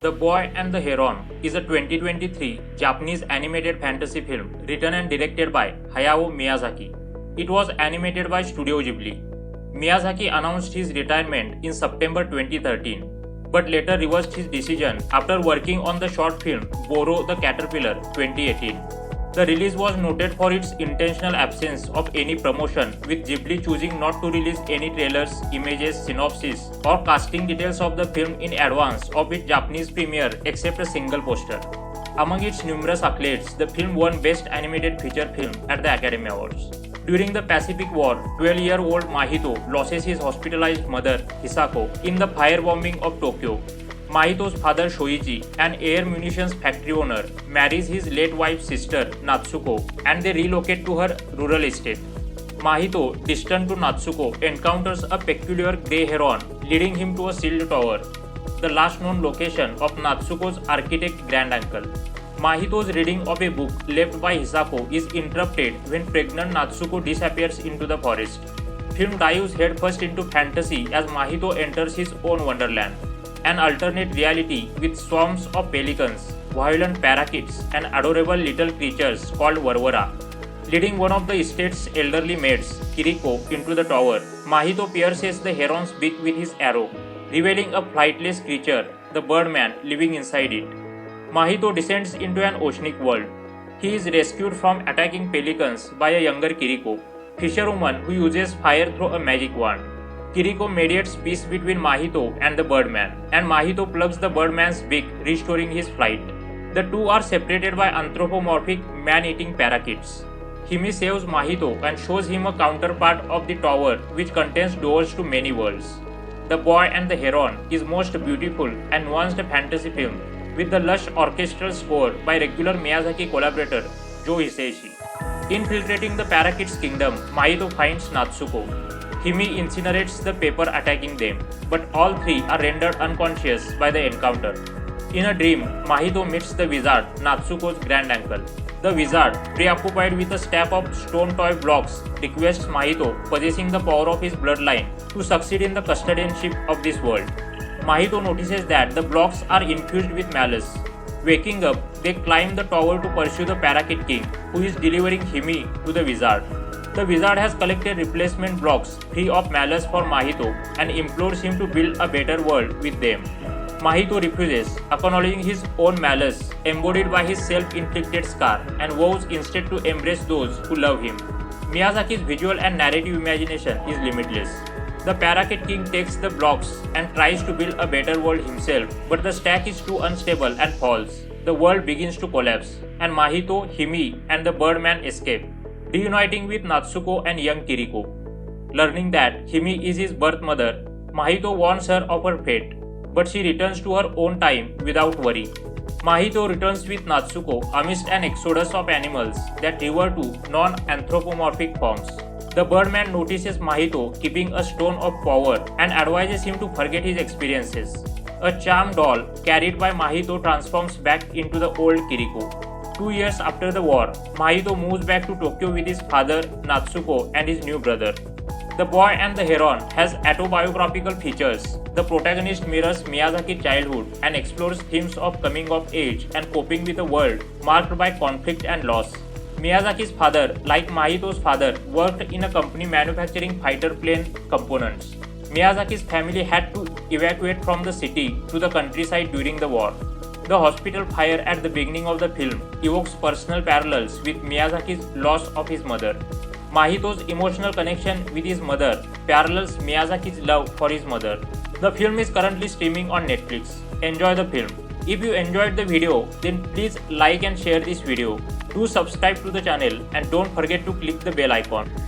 The Boy and the Heron is a 2023 Japanese animated fantasy film written and directed by Hayao Miyazaki. It was animated by Studio Ghibli. Miyazaki announced his retirement in September 2013, but later reversed his decision after working on the short film Boro the Caterpillar 2018. The release was noted for its intentional absence of any promotion, with Ghibli choosing not to release any trailers, images, synopsis, or casting details of the film in advance of its Japanese premiere except a single poster. Among its numerous accolades, the film won Best Animated Feature Film at the Academy Awards. During the Pacific War, 12-year-old Mahito loses his hospitalized mother, Hisako, in the firebombing of Tokyo. Mahito's father Shoichi, an air munitions factory owner, marries his late wife's sister Natsuko and they relocate to her rural estate. Mahito, distant to Natsuko, encounters a peculiar grey heron leading him to a sealed tower, the last known location of Natsuko's architect granduncle. Mahito's reading of a book left by Hisako is interrupted when pregnant Natsuko disappears into the forest. Film dives headfirst into fantasy as Mahito enters his own Wonderland, an alternate reality with swarms of pelicans, violent parakeets, and adorable little creatures called warawara. Leading one of the estate's elderly maids, Kiriko, into the tower, Mahito pierces the heron's beak with his arrow, revealing a flightless creature, the Birdman, living inside it. Mahito descends into an oceanic world. He is rescued from attacking pelicans by a younger Kiriko, fisherwoman who uses fire through a magic wand. Kiriko mediates peace between Mahito and the Birdman, and Mahito plugs the Birdman's beak, restoring his flight. The two are separated by anthropomorphic man-eating parakeets. Hime saves Mahito and shows him a counterpart of the tower which contains doors to many worlds. The Boy and the Heron is most beautiful and nuanced fantasy film with the lush orchestral score by regular Miyazaki collaborator Joe Hisaishi. Infiltrating the parakeets' kingdom, Mahito finds Natsuko. Hime incinerates the paper attacking them, but all three are rendered unconscious by the encounter. In a dream, Mahito meets the wizard, Natsuko's granduncle. The wizard, preoccupied with a stack of stone toy blocks, requests Mahito, possessing the power of his bloodline, to succeed in the custodianship of this world. Mahito notices that the blocks are infused with malice. Waking up, they climb the tower to pursue the parakeet king, who is delivering Hime to the wizard. The wizard has collected replacement blocks free of malice for Mahito and implores him to build a better world with them. Mahito refuses, acknowledging his own malice embodied by his self-inflicted scar, and vows instead to embrace those who love him. Miyazaki's visual and narrative imagination is limitless. The parakeet king takes the blocks and tries to build a better world himself, but the stack is too unstable and falls. The world begins to collapse, and Mahito, Hime, and the Birdman escape, reuniting with Natsuko and young Kiriko. Learning that Hime is his birth mother, Mahito warns her of her fate, but she returns to her own time without worry. Mahito returns with Natsuko amidst an exodus of animals that revert to non-anthropomorphic forms. The Birdman notices Mahito keeping a stone of power and advises him to forget his experiences. A charm doll carried by Mahito transforms back into the old Kiriko. 2 years after the war, Mahito moves back to Tokyo with his father, Natsuko, and his new brother. The Boy and the Heron has autobiographical features. The protagonist mirrors Miyazaki's childhood and explores themes of coming of age and coping with a world marked by conflict and loss. Miyazaki's father, like Mahito's father, worked in a company manufacturing fighter plane components. Miyazaki's family had to evacuate from the city to the countryside during the war. The hospital fire at the beginning of the film evokes personal parallels with Miyazaki's loss of his mother. Mahito's emotional connection with his mother parallels Miyazaki's love for his mother. The film is currently streaming on Netflix. Enjoy the film. If you enjoyed the video, then please like and share this video. Do subscribe to the channel and don't forget to click the bell icon.